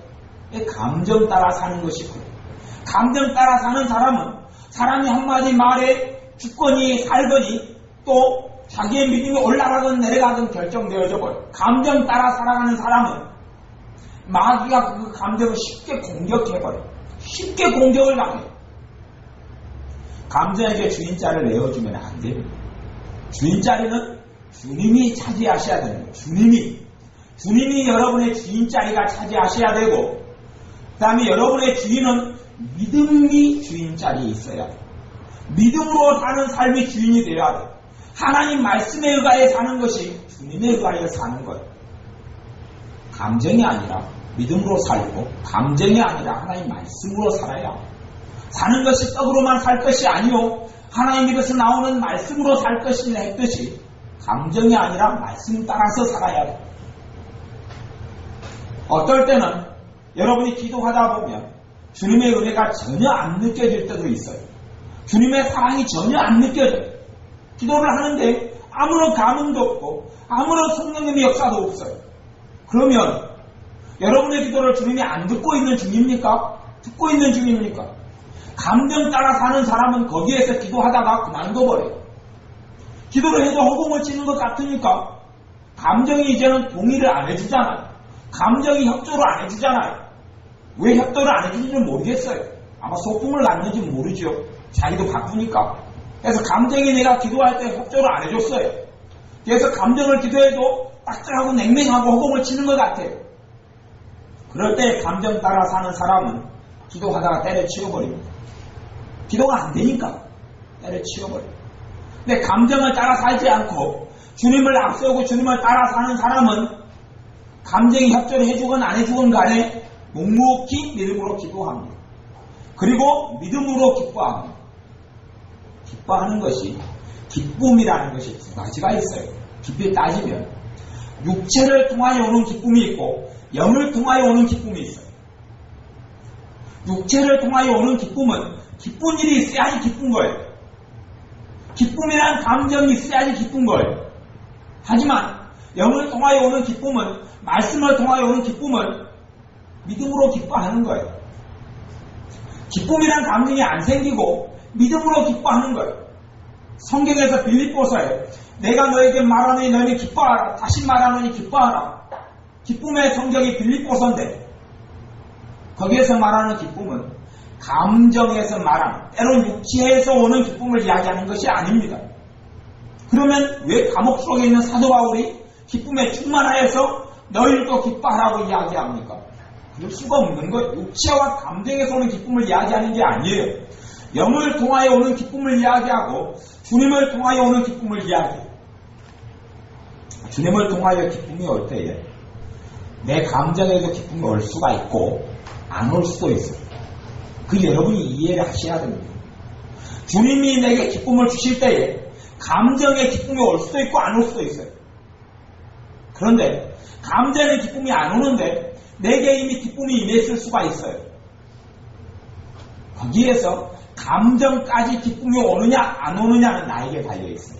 감정 따라 사는 것이 그래요. 감정 따라 사는 사람은 사람이 한마디 말에 죽거니 살거니 또 자기의 믿음이 올라가든 내려가든 결정되어져 버려요. 감정 따라 살아가는 사람은 마귀가 그 감정을 쉽게 공격해버려요. 쉽게 공격을 당해요. 감정에게 주인자를 내어주면 안 됩니다. 주인자리는 주님이 차지하셔야 됩니다. 주님이 여러분의 주인자리가 차지하셔야 되고, 그 다음에 여러분의 주인은 믿음이 주인자리에 있어야 돼요. 믿음으로 사는 삶이 주인이 되어야 돼요. 하나님 말씀에 의하여 사는 것이 주님에 의하여 사는 거예요. 감정이 아니라 믿음으로 살고, 감정이 아니라 하나님 말씀으로 살아야 사는 것이 떡으로만 살 것이 아니요 하나님 입에서 나오는 말씀으로 살 것이라 했듯이 감정이 아니라 말씀 따라서 살아야 돼요. 어떨 때는 여러분이 기도하다 보면 주님의 은혜가 전혀 안 느껴질 때도 있어요. 주님의 사랑이 전혀 안 느껴져요. 기도를 하는데 아무런 감흥도 없고 아무런 성령님의 역사도 없어요. 그러면 여러분의 기도를 주님이 안 듣고 있는 중입니까? 듣고 있는 중입니까? 감정 따라 사는 사람은 거기에서 기도하다가 그만둬버려요. 기도를 해도 허공을 치는 것 같으니까 감정이 이제는 동의를 안 해주잖아요. 감정이 협조를 안 해주잖아요. 왜 협조를 안 해주는지 모르겠어요. 아마 소풍을 났는지 모르죠. 자기도 바쁘니까. 그래서 감정이 내가 기도할 때 협조를 안 해줬어요. 그래서 감정을 기도해도 딱딱하고 냉랭하고 허공을 치는 것 같아요. 그럴 때 감정 따라 사는 사람은 기도하다가 때려치워버립니다. 기도가 안 되니까 때려치워버려요. 근데 감정을 따라 살지 않고 주님을 앞세우고 주님을 따라 사는 사람은 감정이 협조를 해주건 안 해주건 간에 묵묵히 믿음으로 기도합니다. 그리고 믿음으로 기뻐합니다. 기뻐하는 것이, 기쁨이라는 것이 두 가지가 있어요. 깊이 따지면 육체를 통하여 오는 기쁨이 있고 영을 통하여 오는 기쁨이 있어요. 육체를 통하여 오는 기쁨은 기쁜 일이 있어야지 기쁜 거예요. 기쁨이란 감정이 있어야지 기쁜 거예요. 하지만 영을 통하여 오는 기쁨은, 말씀을 통하여 오는 기쁨은 믿음으로 기뻐하는 거예요. 기쁨이란 감정이 안 생기고 믿음으로 기뻐하는 거예요. 성경에서 빌립보서에 내가 너에게 말하노니 너희는 기뻐하라, 다시 말하노니 기뻐하라. 기쁨의 성경이 빌립보서인데 거기에서 말하는 기쁨은 감정에서 말하는, 때론 육체에서 오는 기쁨을 이야기하는 것이 아닙니다. 그러면 왜 감옥 속에 있는 사도 바울이 기쁨에 충만하여서 너희도 기뻐하라고 이야기합니까? 그럴 수가 없는 거예요. 육체와 감정에서 오는 기쁨을 이야기하는 게 아니에요. 영을 통하여 오는 기쁨을 이야기하고 주님을 통하여 오는 기쁨을 이야기해요. 주님을 통하여 기쁨이 올 때에 내 감정에도 기쁨이 올 수가 있고 안 올 수도 있어요. 그 여러분이 이해를 하셔야 됩니다. 주님이 내게 기쁨을 주실 때에 감정의 기쁨이 올 수도 있고 안 올 수도 있어요. 그런데 감정의 기쁨이 안 오는데 내게 이미 기쁨이 임했을 수가 있어요. 거기에서 감정까지 기쁨이 오느냐 안 오느냐는 나에게 달려있어요.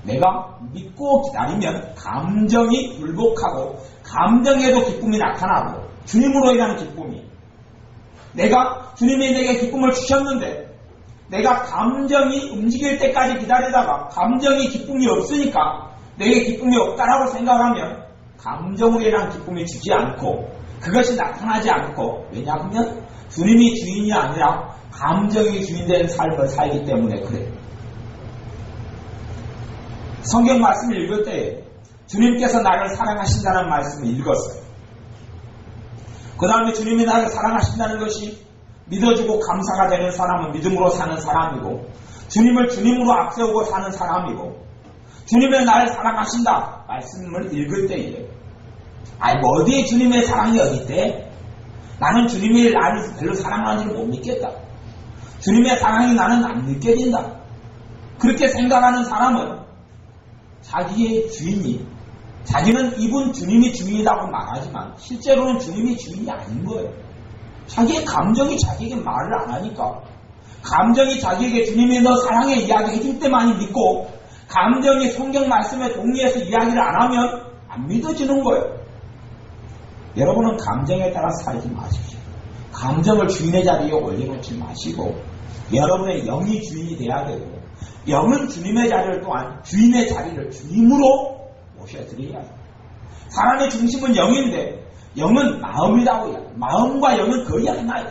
내가 믿고 기다리면 감정이 굴복하고 감정에도 기쁨이 나타나고 주님으로 인한 기쁨이, 내가 주님이 내게 기쁨을 주셨는데 내가 감정이 움직일 때까지 기다리다가 감정이 기쁨이 없으니까 내게 기쁨이 없다라고 생각하면 감정으로 인한 기쁨이 주지 않고 그것이 나타나지 않고, 왜냐하면 주님이 주인이 아니라 감정이 주인된 삶을 살기 때문에 그래요. 성경 말씀을 읽을 때 주님께서 나를 사랑하신다는 말씀을 읽었어요. 그 다음에 주님이 나를 사랑하신다는 것이 믿어주고 감사가 되는 사람은 믿음으로 사는 사람이고, 주님을 주님으로 앞세우고 사는 사람이고, 주님의 나를 사랑하신다 말씀을 읽을 때에 어디에 주님의 사랑이 어디 있대? 나는 주님이 나를 별로 사랑하는지를 못 믿겠다. 주님의 사랑이 나는 안 느껴진다. 그렇게 생각하는 사람은 자기의 주인이, 자기는 이분 주님이 주인이라고 말하지만 실제로는 주님이 주인이 아닌 거예요. 자기의 감정이 자기에게 말을 안 하니까, 감정이 자기에게 주님이 너 사랑해 이야기해 줄 때만이 믿고, 감정이 성경 말씀에 동의해서 이야기를 안 하면 안 믿어지는 거예요. 여러분은 감정에 따라 살지 마십시오. 감정을 주인의 자리에 올려놓지 마시고 여러분의 영이 주인이 돼야 되고, 영은 주님의 자리를 또한 주인의 자리를 주님으로 모셔드려야 해요. 사람의 중심은 영인데 영은 마음이라고 해요. 마음과 영은 거의 하나예요.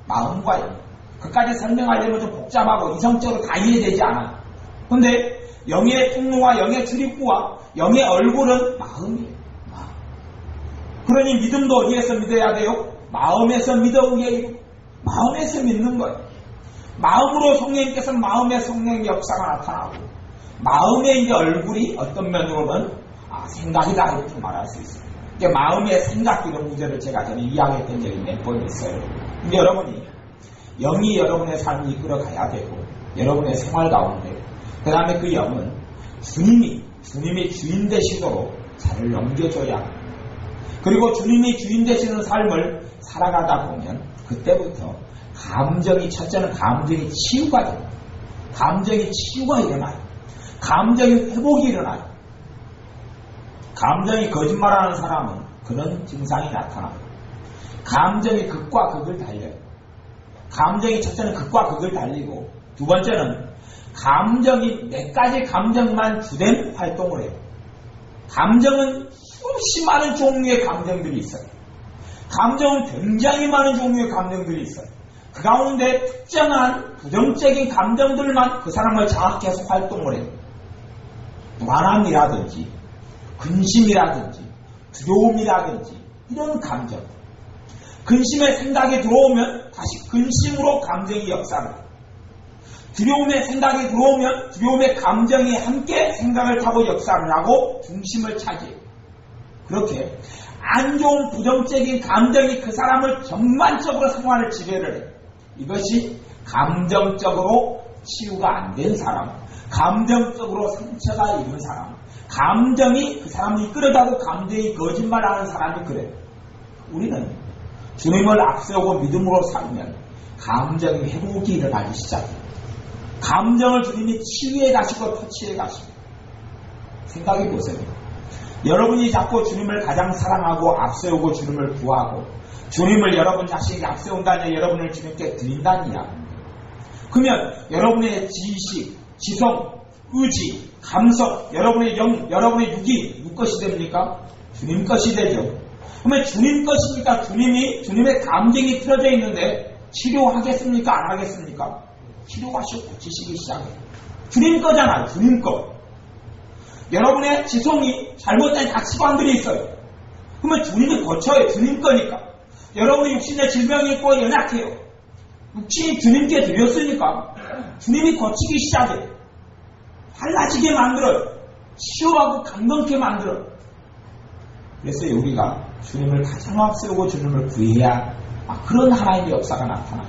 마음과 영. 그까지 설명하려면 좀 복잡하고 이성적으로 다 이해되지 않아요. 근데 영의 통로와 영의 출입구와 영의 얼굴은 마음이에요. 그러니 믿음도 어디에서 믿어야 돼요? 마음에서 믿어오게, 마음에서 믿는 거예요. 마음으로 성령님께서 마음의 성령의 역사가 나타나고, 마음의 이제 얼굴이 어떤 면으로는 생각이다 이렇게 말할 수 있어요. 이게 마음의 생각 이런 문제를 제가 전에 이야기했던 적이 몇 번 있어요. 근데 여러분이 영이 여러분의 삶을 이끌어가야 되고, 여러분의 생활 가운데, 그 다음에 그 영은 주님이 주인 되시도록 잘 넘겨줘야 합니다. 그리고 주님이 주인 되시는 삶을 살아가다 보면 그때부터 첫째는 감정이 치유가 됩니다. 감정이 치유가 일어나요. 감정이 회복이 일어나요. 감정이 거짓말하는 사람은 그런 증상이 나타나요. 감정이 극과 극을 달려요. 감정이 첫째는 극과 극을 달리고, 두 번째는 감정이 몇 가지 감정만 주된 활동을 해요. 감정은 수없이 많은 종류의 감정들이 있어요. 감정은 굉장히 많은 종류의 감정들이 있어요. 그 가운데 특정한 부정적인 감정들만 그 사람을 장악해서 활동을 해요. 불안함이라든지 근심이라든지 두려움이라든지 이런 감정. 근심의 생각이 들어오면 다시 근심으로 감정이 역사를 해요. 두려움의 생각이 들어오면 두려움의 감정이 함께 생각을 타고 역사를 하고 중심을 차지해요. 그렇게 안 좋은 부정적인 감정이 그 사람을 전반적으로 생활을 지배를 해요. 이것이 감정적으로 치유가 안 된 사람, 감정적으로 상처가 있는 사람, 감정이 그 사람을 이끌어가고 감정이 거짓말하는 사람이 그래요. 우리는 주님을 앞세우고 믿음으로 살면 감정이 회복이 일어나기 시작해요. 감정을 주님이 치유해 가시고 터치해 가시고. 생각해 보세요. 여러분이 자꾸 주님을 가장 사랑하고 앞세우고 주님을 구하고 주님을 여러분 자신에게 앞세운다냐, 여러분을 주님께 드린다냐. 그러면 여러분의 지식, 지성, 의지, 감성, 여러분의 영, 여러분의 육이 누구 것이 됩니까? 주님 것이 되죠. 그러면 주님 것이니까 주님의 감정이 틀어져 있는데 치료하겠습니까? 안 하겠습니까? 치료하시고 고치시기 시작해요. 주님 거잖아요. 주님 거. 여러분의 지성이 잘못된 가치관들이 있어요. 그러면 주님이 고쳐요. 주님 거니까. 여러분의 육신의 질병이 있고 연약해요. 육신이 주님께 드렸으니까 주님이 고치기 시작해요. 달라지게 만들어요. 치유하고 감동케 만들어요. 그래서 우리가 주님을 가장 앞세우고 주님을 구해야 그런 하나님의 역사가 나타나요.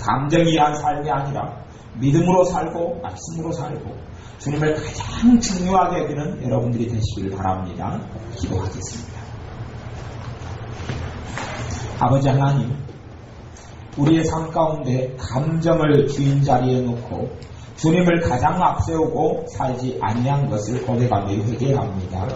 감정이 일한 삶이 아니라 믿음으로 살고 말씀으로 살고 주님을 가장 중요하게 여기는 여러분들이 되시길 바랍니다. 기도하겠습니다. 아버지 하나님, 우리의 삶 가운데 감정을 주인 자리에 놓고 주님을 가장 앞세우고 살지 아니한 것을 고백하며 회개합니다.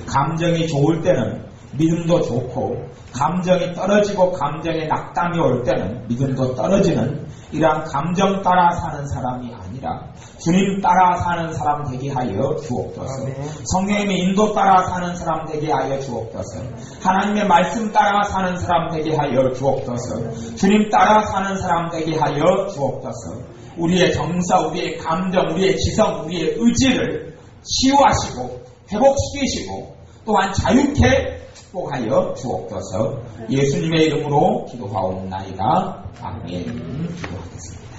감정이 좋을 때는 믿음도 좋고 감정이 떨어지고 감정에 낙담이 올 때는 믿음도 떨어지는 이러한 감정 따라 사는 사람이 아니라 주님 따라 사는 사람 되게 하여 주옵소서. 성령님의 인도 따라 사는 사람 되게 하여 주옵소서. 하나님의 말씀 따라 사는 사람 되게 하여 주옵소서. 주님 따라 사는 사람 되게 하여 주옵소서. 우리의 정서, 우리의 감정, 우리의 지성, 우리의 의지를 치유하시고 회복시키시고 또한 자유케 축복하여 주옵소서. 예수님의 이름으로 기도하옵나이다. 아멘. 기도하겠습니다.